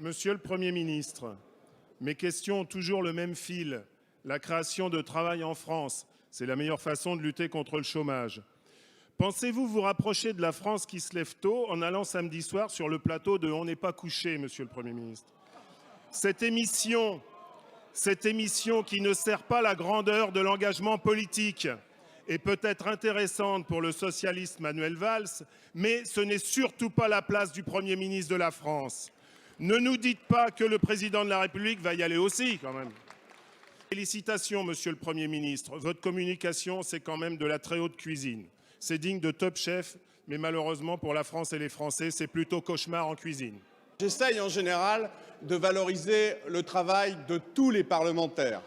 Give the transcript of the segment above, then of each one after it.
Monsieur le Premier ministre, mes questions ont toujours le même fil. La création de travail en France, c'est la meilleure façon de lutter contre le chômage. Pensez-vous vous rapprocher de la France qui se lève tôt en allant samedi soir sur le plateau de On n'est pas couché, Monsieur le Premier ministre? Cette émission qui ne sert pas la grandeur de l'engagement politique est peut-être intéressante pour le socialiste Manuel Valls, mais ce n'est surtout pas la place du Premier ministre de la France. Ne nous dites pas que le président de la République va y aller aussi, quand même. Félicitations, Monsieur le Premier ministre. Votre communication, c'est quand même de la très haute cuisine. C'est digne de Top Chef, mais malheureusement pour la France et les Français, c'est plutôt cauchemar en cuisine. J'essaye en général de valoriser le travail de tous les parlementaires.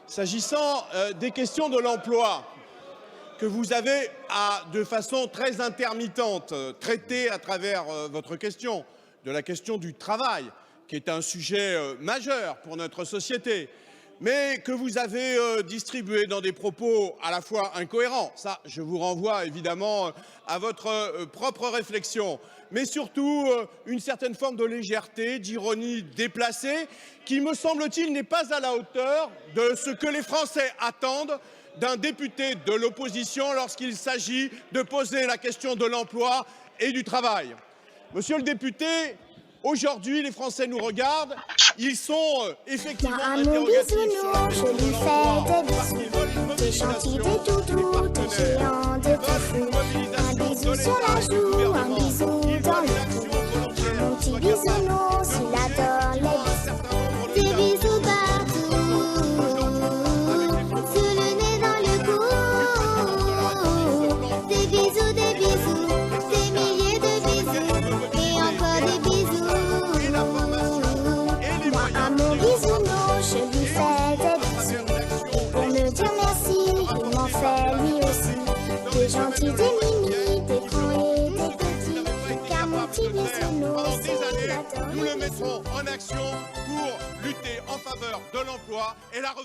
S'agissant des questions de l'emploi, que vous avez de façon très intermittente traité à travers votre question, de la question du travail, qui est un sujet majeur pour notre société, mais que vous avez distribué dans des propos à la fois incohérents. Ça, je vous renvoie évidemment à votre propre réflexion, mais surtout une certaine forme de légèreté, d'ironie déplacée, qui, me semble-t-il, n'est pas à la hauteur de ce que les Français attendent d'un député de l'opposition lorsqu'il s'agit de poser la question de l'emploi et du travail. Monsieur le député, aujourd'hui, les Français nous regardent. Ils sont effectivement interrogatifs sur la question de l'emploi parce qu'ils veulent une mobilisation des partenaires. Ils veulent une mobilisation de l'État et du gouvernement. Ils veulent une action volontaire. Un petit bisounours, il adore les bisous. Des bisous partout, sous le nez dans le cou. Des bisous, des milliers de bisous, et encore des bisous. Moi, à mon bisounours, je lui fais des bisous. Et pour me dire merci, il m'en fait lui aussi. Des gentils, des mimi, des grands et des petits. Car mon petit bisounours, Pendant des années, il adore nous les le bisous. mettrons en action pour lutter en faveur de l'emploi et la